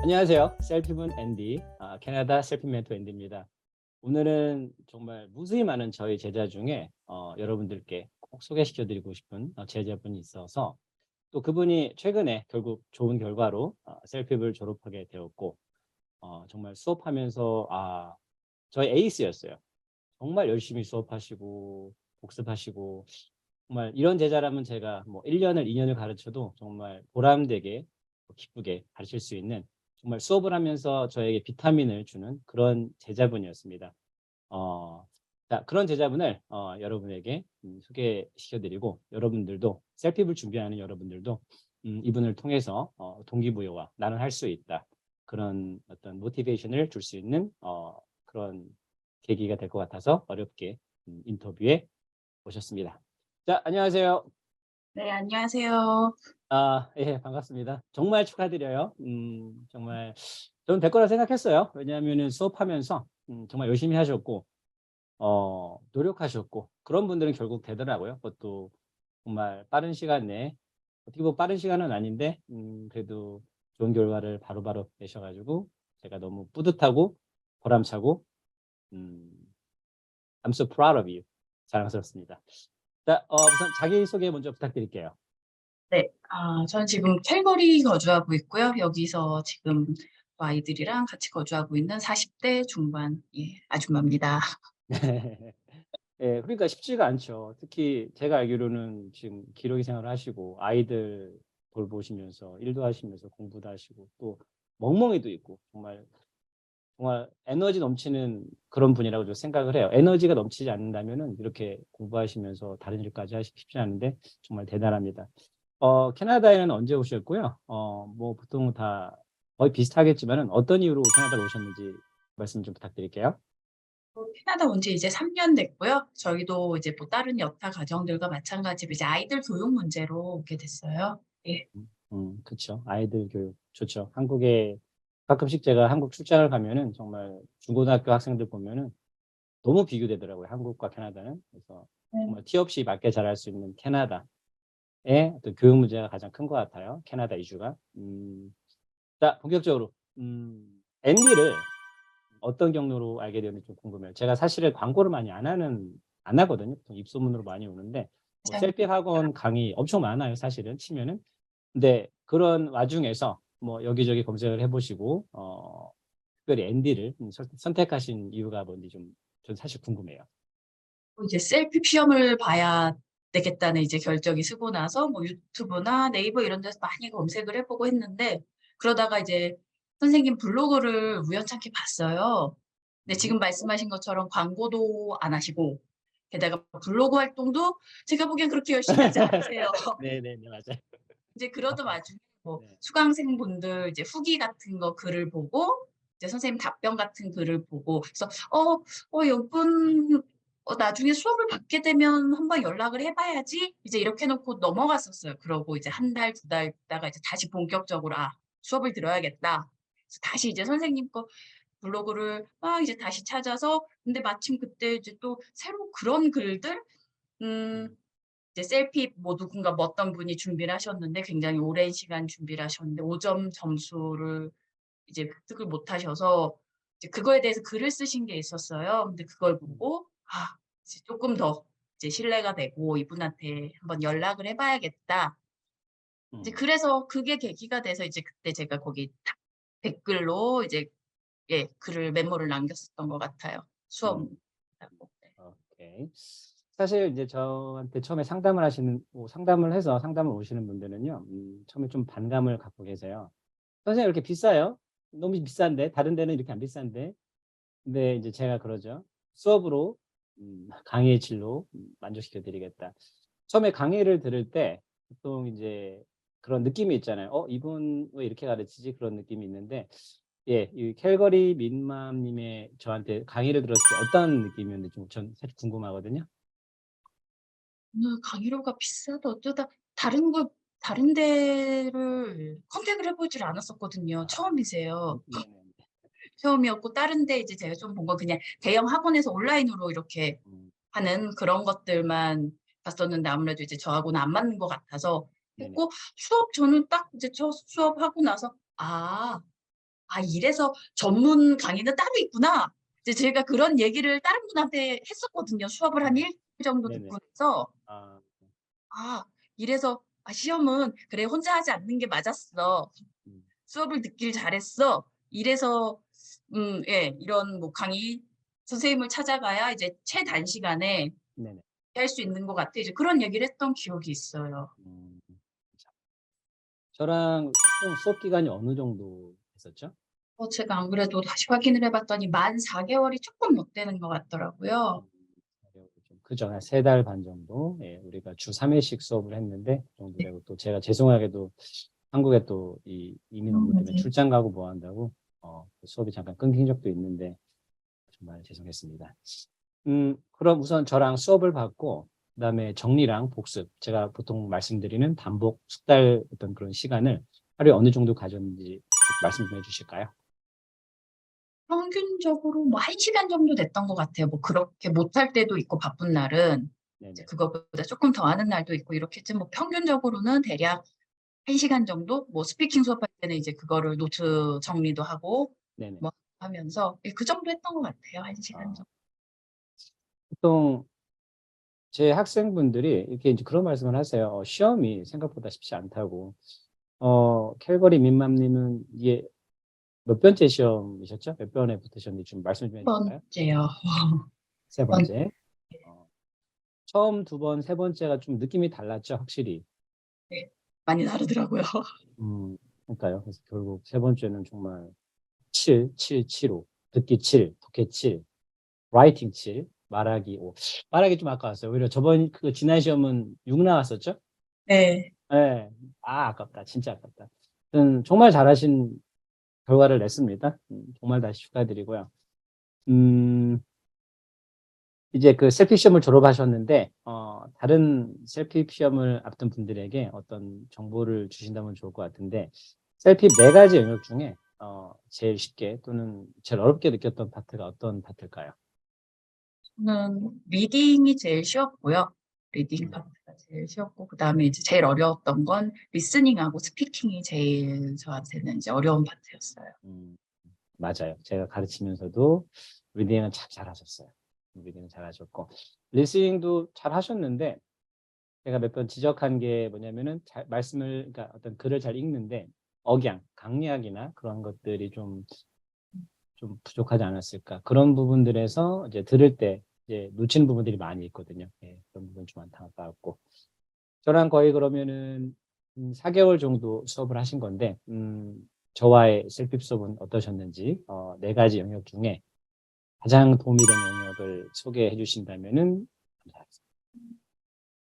안녕하세요. 셀피문 앤디, 캐나다 셀피 멘토 앤디입니다. 오늘은 정말 무수히 많은 저희 제자 중에 여러분들께 꼭 소개시켜드리고 싶은 제자분이 있어서 또 그분이 최근에 결국 좋은 결과로 셀피를 졸업하게 되었고 정말 수업하면서 저희 에이스였어요. 정말 열심히 수업하시고 복습하시고 정말 이런 제자라면 제가 뭐 1년을 2년을 가르쳐도 정말 보람되게 기쁘게 가르칠 수 있는 정말 수업을 하면서 저에게 비타민을 주는 그런 제자분이었습니다. 어 그런 제자분을 여러분에게 소개시켜 드리고 여러분들도 셀피를 준비하는 여러분들도 이분을 통해서 동기부여와 '나는 할 수 있다.' 그런 어떤 모티베이션을 줄 수 있는 그런 계기가 될 것 같아서 어렵게 인터뷰에 모셨습니다. 자, 안녕하세요. 네, 안녕하세요. 예, 반갑습니다. 정말 축하드려요. 정말 저는 될 거라 생각했어요. 왜냐하면은 수업하면서 정말 열심히 하셨고 노력하셨고 그런 분들은 결국 되더라고요. 그것도 정말 빠른 시간 내에 어떻게 보면 빠른 시간은 아닌데 그래도 좋은 결과를 바로바로 내셔 가지고 제가 너무 뿌듯하고 보람차고 음 I'm so proud of you. 자랑스럽습니다. 자, 우선 자기소개 먼저 부탁드릴게요. 네, 저는 지금 캘거리 거주하고 있고요. 여기서 지금 아이들이랑 같이 거주하고 있는 40대 중반 아줌마입니다. 예. 그러니까 쉽지가 않죠. 특히 제가 알기로는 지금 기러기 생활을 하시고 아이들 돌보시면서 일도 하시면서 공부도 하시고 또 멍멍이도 있고 정말 에너지 넘치는 그런 분이라고 저 생각을 해요. 에너지가 넘치지 않는다면은 이렇게 공부하시면서 다른 일까지 하시기 쉽지 않은데 정말 대단합니다. 캐나다에는 언제 오셨고요? 뭐 보통 다 거의 비슷하겠지만은 어떤 이유로 캐나다로 오셨는지 말씀 좀 부탁드릴게요. 캐나다 온 지 이제 3년 됐고요. 저희도 이제 뭐 다른 여타 가정들과 마찬가지로 이제 아이들 교육 문제로 오게 됐어요. 예. 그쵸. 아이들 교육 좋죠. 한국에 가끔씩 제가 한국 출장을 가면은 정말 중고등학교 학생들 보면은 너무 비교되더라고요, 한국과 캐나다는. 그래서 네. 정말 티 없이 맞게 자랄 수 있는 캐나다의 어떤 교육 문제가 가장 큰 것 같아요, 캐나다 이주가. 자, 본격적으로 앤디를 어떤 경로로 알게 되었는지 좀 궁금해요. 제가 사실은 광고를 많이 안 하거든요. 보통 입소문으로 많이 오는데 뭐 맞아요. 셀피 학원 강의 엄청 많아요, 사실은 치면은. 근데 그런 와중에서 뭐 여기저기 검색을 해 보시고 특별히 앤디를 선택하신 이유가 뭔지 좀 전 사실 궁금해요. 이제 셀피 시험을 봐야 되겠다는 이제 결정이 서고 나서 뭐 유튜브나 네이버 이런 데서 많이 검색을 해 보고 했는데, 그러다가 이제 선생님 블로그를 우연찮게 봤어요. 근데 음. 지금 말씀하신 것처럼 광고도 안 하시고 게다가 블로그 활동도 제가 보기엔 그렇게 열심히 하지 않으세요. 네네네. 맞아요. 이제 그러던 와중에 뭐 네. 수강생분들 이제 후기 같은 거 글을 보고 이제 선생님 답변 같은 글을 보고 그래서 요분 나중에 수업을 받게 되면 한번 연락을 해 봐야지.' 이제 이렇게 해 놓고 넘어갔었어요. 그러고 이제 한 달, 두 달 있다가 이제 다시 본격적으로 '수업을 들어야겠다.' 그래서 다시 이제 선생님 거 블로그를 막 이제 다시 찾아서, 근데 마침 그때 이제 또 새로 그런 글들 음 음. 이제 셀피 뭐 누군가 뭐 어떤 분이 준비를 하셨는데 굉장히 오랜 시간 준비를 하셨는데 5점 점수를 이제 획득을 못 하셔서 이제 그거에 대해서 글을 쓰신 게 있었어요. 근데 그걸 음. 보고 이제 쪼끔 더 이제 신뢰가 되고 '이분한테 한번 연락을 해 봐야겠다.' 이제 음. 그래서 그게 계기가 돼서 이제 그때 제가 거기 댓글로 이제 글을 메모를 남겼었던 것 같아요. 수업 음. 하고. 네. 오케이. 사실 이제 저한테 처음에 상담을 하시는 뭐 상담을 해서 상담을 오시는 분들은요. 처음에 좀 반감을 갖고 계세요. "선생님 이렇게 비싸요? 너무 비싼데. 다른 데는 이렇게 안 비싼데." 근데 이제 제가 그러죠. "수업으로 강의의 질로 만족시켜 드리겠다." 처음에 강의를 들을 때 보통 이제 그런 느낌이 있잖아요. '이분 왜 이렇게 가르치지?' 그런 느낌이 있는데 예 이 캘거리 민맘 님의 저한테 강의를 들었을 때 어떤 느낌이었는지 좀 전 사실 궁금하거든요. 강의료가 비싸다 어쩌다 다른 데를 컨택을 해 보질 않았었거든요. 아. 처음이세요. 네네네. 처음이었고 다른 데 이제 제가 좀 본 건 그냥 대형 학원에서 온라인으로 이렇게 음. 하는 그런 것들만 봤었는데 아무래도 이제 저하고는 안 맞는 것 같아서 네네. 했고, 수업 저는 딱 이제 첫 수업하고 나서 '아 아, 이래서 전문 강의는 따로 있구나. 이제 제가 그런 얘기를 다른 분한테 했었거든요. 수업을 한 일주일 정도 네네. 듣고 나서. 아, 아, 이래서 아, 시험은 그래 혼자 하지 않는 게 맞았어. 음, 수업을 듣길 잘했어. 이래서 예, 이런 뭐 강의 선생님을 찾아가야 이제 최단시간에 네네. 할 수 있는 것 같아. 이제 그런 얘기를 했던 기억이 있어요. 음, 저랑 총 수업 기간이 어느 정도 했었죠? 제가 안 그래도 다시 확인을 해봤더니 만 4개월이 조금 못 되는 것 같더라고요. 음, 좀 그죠. 한 3달 반 정도. 예, 우리가 주 3회씩 수업을 했는데 그 정도 네. 되고 또 제가 죄송하게도 한국에 또 이 이민 업무 때문에 맞아요. 출장 가고 뭐 한다고 그 수업이 잠깐 끊긴 적도 있는데 정말 죄송했습니다. 그럼 우선 저랑 수업을 받고 그다음에 정리랑 복습 제가 보통 말씀드리는 반복 숙달 어떤 그런 시간을 하루에 어느 정도 가졌는지 말씀 좀 해주실까요? 평균적으로 뭐 1시간 정도 됐던 것 같아요. 뭐 그렇게 못할 때도 있고 바쁜 날은 이제 네네. 그거보다 조금 더 하는 날도 있고 이렇겠지. 뭐 평균적으로는 대략 1시간 정도? 뭐 스피킹 수업할 때는 이제 그거를 노트 정리도 하고 네네. 뭐 하면서 예, 그 정도 했던 것 같아요. 1시간 어, 정도. 보통 제 학생분들이 이렇게 이제 그런 말씀을 하세요. 시험이 생각보다 쉽지 않다고. 캘거리 민맘님은 이게 몇 번째 시험이셨죠? 몇 번에 붙으셨는지 좀 말씀 좀 첫 해주실까요? 번째요. 세 번 번째. 어, 처음 두 번, 세 번째가 좀 느낌이 달랐죠, 확실히. 네, 많이 다르더라고요. 그러니까요. 그래서 결국 세 번째는 정말 7, 7, 7호. 듣기 7, 독해 7, 라이팅 7, 말하기 5. 말하기 좀 아까웠어요. 오히려 저번 그 지난 시험은 6 나왔었죠? 네. 예. 아, 아깝다. 진짜 아깝다. 정말 잘하신 결과를 냈습니다. 정말 다시 축하드리고요. 음, 이제 그 셀피 시험을 졸업하셨는데, 다른 셀피 시험을 앞둔 분들에게 어떤 정보를 주신다면 좋을 것 같은데, 셀피 4가지 영역 중에, 제일 쉽게 또는 제일 어렵게 느꼈던 파트가 어떤 파트일까요? 저는 리딩이 제일 쉬웠고요. 리딩 음, 파트가 제일 쉬웠고 그다음에 이제 제일 어려웠던 건 리스닝하고 스피킹이 제일 저한테는 이제 어려운 파트였어요. 음, 맞아요. 제가 가르치면서도 리딩은 참 잘하셨어요. 리딩은 잘하셨고, 리스닝도 잘하셨는데, 제가 몇 번 지적한 게 뭐냐면은 말씀을 그러니까 어떤 글을 잘 읽는데 억양, 강약이나 그런 것들이 좀 부족하지 않았을까. 그런 부분들에서 이제 들을 때 이제 놓치는 부분들이 많이 있거든요. 예, 그런 부분 좀 안타깝고. 저랑 거의 그러면은 4개월 정도 수업을 하신 건데 저와의 셀프 수업은 어떠셨는지 4가지 영역 중에 가장 도움이 된 영역을 소개해 주신다면은 감사하겠습니다.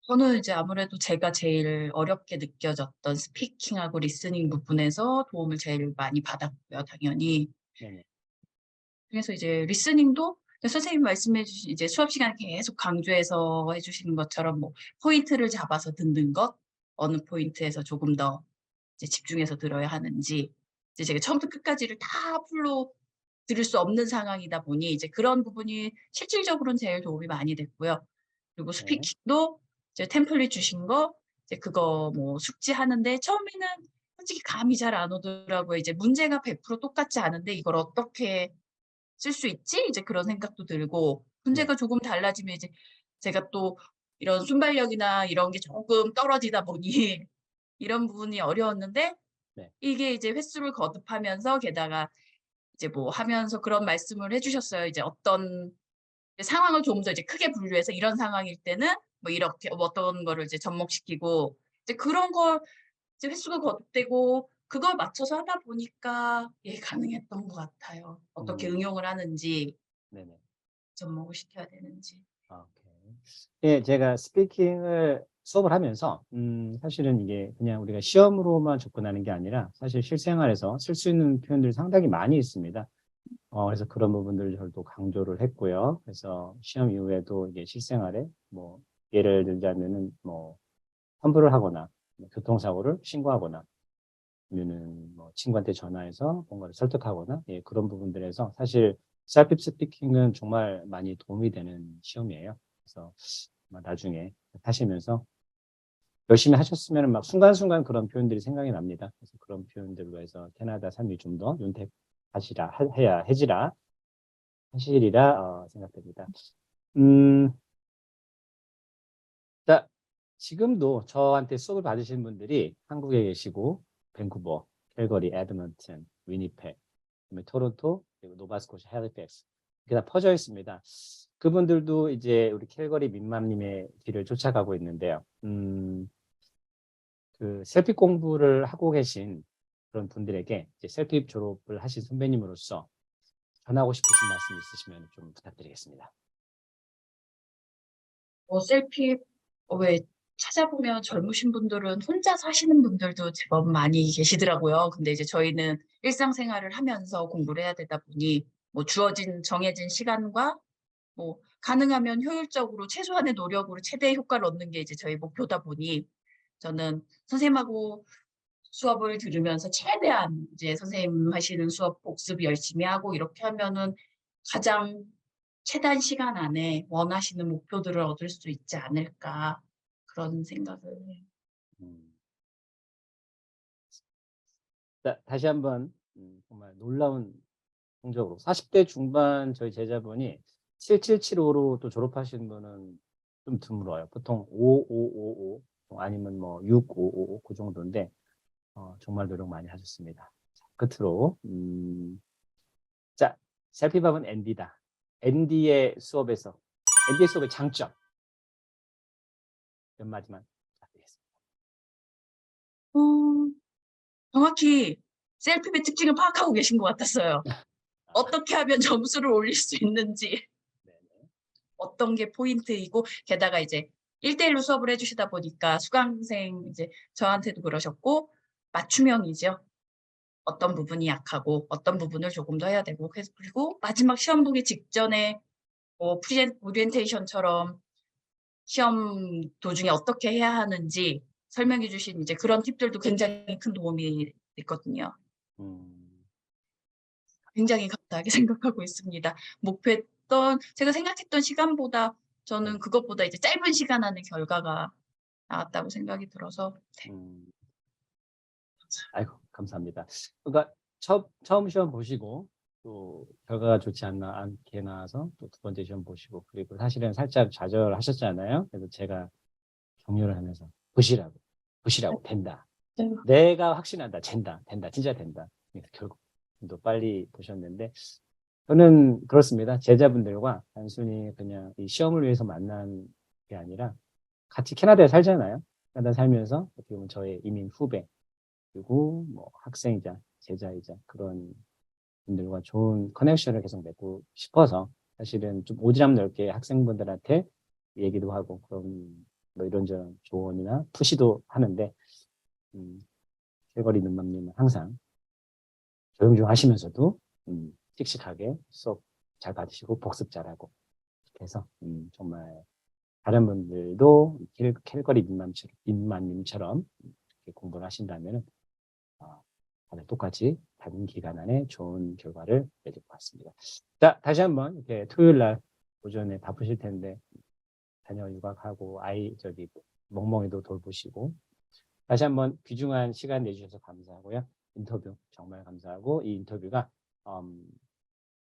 저는 이제 아무래도 제가 제일 어렵게 느껴졌던 스피킹하고 리스닝 부분에서 도움을 제일 많이 받았고요, 당연히. 네네. 그래서 이제 리스닝도 선생님 말씀해 주신 이제 수업 시간에 계속 강조해서 해주시는 것처럼 뭐 포인트를 잡아서 듣는 것, 어느 포인트에서 조금 더 이제 집중해서 들어야 하는지, 이제 제가 처음부터 끝까지를 다 풀로 들을 수 없는 상황이다 보니 이제 그런 부분이 실질적으로는 제일 도움이 많이 됐고요. 그리고 네. 스피킹도 이제 템플릿 주신 거 이제 그거 뭐 숙지하는데 처음에는 솔직히 감이 잘 안 오더라고요. 이제 문제가 100% 똑같지 않은데 이걸 어떻게 쓸 수 있지? 이제 그런 생각도 들고 네. 문제가 조금 달라지면 이제 제가 또 이런 순발력이나 이런 게 조금 떨어지다 보니 이런 부분이 어려웠는데 네. 이게 이제 횟수를 거듭하면서 게다가 이제 뭐 하면서 그런 말씀을 해 주셨어요. 이제 어떤 상황을 좀 더 이제 크게 분류해서 이런 상황일 때는 뭐 이렇게 뭐 어떤 거를 이제 접목시키고 이제 그런 걸 이제 횟수가 거듭되고 그걸 맞춰서 하다 보니까 예 가능했던 것 같아요. 어떻게 음, 응용을 하는지 네네. 접목을 시켜야 되는지. 아, 오케이. 예, 제가 스피킹을 수업을 하면서 사실은 이게 그냥 우리가 시험으로만 접근하는 게 아니라 사실 실생활에서 쓸 수 있는 표현들이 상당히 많이 있습니다. 그래서 그런 부분들을 저도 강조를 했고요. 그래서 시험 이후에도 이게 실생활에 뭐 예를 들자면은 뭐 환불을 하거나 뭐 교통사고를 신고하거나 아니면은 뭐 친구한테 전화해서 뭔가를 설득하거나 예, 그런 부분들에서 사실 셀프 스피킹은 정말 많이 도움이 되는 시험이에요. 그래서 아마 나중에 하시면서 열심히 하셨으면 막 순간순간 그런 표현들이 생각이 납니다. 그래서 그런 표현들로 해서 캐나다 삶이 좀 더 윤택 해지라 하시리라 생각됩니다. 자, 지금도 저한테 수업을 받으시는 분들이 한국에 계시고 밴쿠버, 캘거리, 에드먼튼, 위니펙, 그다음에 토론토, 그리고 노바스코샤, 헬리팩스 이렇게 다 퍼져 있습니다. 그분들도 이제 우리 캘거리 민맘님의 길을 쫓아가고 있는데요. 그 셀피 공부를 하고 계신 그런 분들에게 이제 셀피 졸업을 하신 선배님으로서 전하고 싶으신 말씀 있으시면 좀 부탁드리겠습니다. 셀피 왜 찾아보면 젊으신 분들은 혼자서 하시는 분들도 제법 많이 계시더라고요. 근데 이제 저희는 일상생활을 하면서 공부를 해야 되다 보니 뭐 주어진 정해진 시간과 뭐 가능하면 효율적으로 최소한의 노력으로 최대의 효과를 얻는 게 이제 저희 목표다 보니 저는 선생님하고 수업을 들으면서 최대한 이제 선생님 하시는 수업 복습 열심히 하고 이렇게 하면은 가장 최단 시간 안에 원하시는 목표들을 얻을 수 있지 않을까 그런 생각을 해요. 자, 다시 한번 정말 놀라운 성적으로 40대 중반 저희 제자분이 7775로 또 졸업하신 분은 좀 드물어요. 보통 5555 아니면 뭐 6555 그 정도인데 정말 노력 많이 하셨습니다. 자, 끝으로 자, 셀피밥은 앤디다. 앤디의 수업의 장점 몇 마디만 부탁드리겠습니다. 정확히 셀피의 특징을 파악하고 계신 것 같았어요. 어떻게 하면 점수를 올릴 수 있는지, 네네. 어떤 게 포인트이고, 게다가 이제 1대1로 수업을 해주시다 보니까 수강생 이제 저한테도 그러셨고, 맞춤형이죠. 어떤 부분이 약하고, 어떤 부분을 조금 더 해야 되고, 그리고 마지막 시험 보기 직전에 오리엔테이션처럼 시험 도중에 어떻게 해야 하는지 설명해 주신 이제 그런 팁들도 굉장히 큰 도움이 됐거든요. 굉장히 감사하게 생각하고 있습니다. 제가 생각했던 시간보다 저는 네. 그것보다 이제 짧은 시간 안에 결과가 나왔다고 생각이 들어서 아이고, 감사합니다. 그러니까 처음 시험 보시고 또 결과가 좋지 않게 나와서 또 두 번째 시험 보시고 그리고 사실은 살짝 좌절하셨잖아요. 그래서 제가 격려를 하면서 보시라고 된다. 내가 확신한다. 된다. 진짜 된다. 그래서 결국 또 빨리 보셨는데 저는 그렇습니다. 제자분들과 단순히 그냥 이 시험을 위해서 만난 게 아니라 같이 캐나다에 살잖아요. 캐나다 살면서 어떻게 보면 저의 이민 후배 그리고 뭐 학생이자 제자이자 그런 분들과 좋은 커넥션을 계속 맺고 싶어서 사실은 좀 오지랖 넓게 학생분들한테 얘기도 하고 그런 뭐 이런저런 조언이나 푸시도 하는데 캘거리 눈맘님은 항상 조용조용하시면서도 씩씩하게 수업 잘 받으시고 복습 잘하고 이렇게 해서 정말 다른 분들도 캘거리 민맘님처럼 이렇게 공부를 하신다면 다들 똑같이 단기간 안에 좋은 결과를 맺을 것 같습니다. 자, 다시 한번 이렇게 토요일 날 오전에 바쁘실 텐데 자녀 육아하고 멍멍이도 돌보시고 다시 한번 귀중한 시간 내주셔서 감사하고요. 인터뷰 정말 감사하고 이 인터뷰가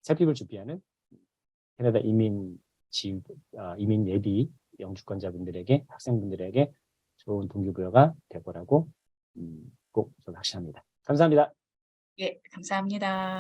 셀픽을 준비하는 캐나다 이민 예비 영주권자분들에게 학생분들에게 좋은 동기부여가 될 거라고 꼭 저는 확신합니다. 감사합니다. 예, 감사합니다.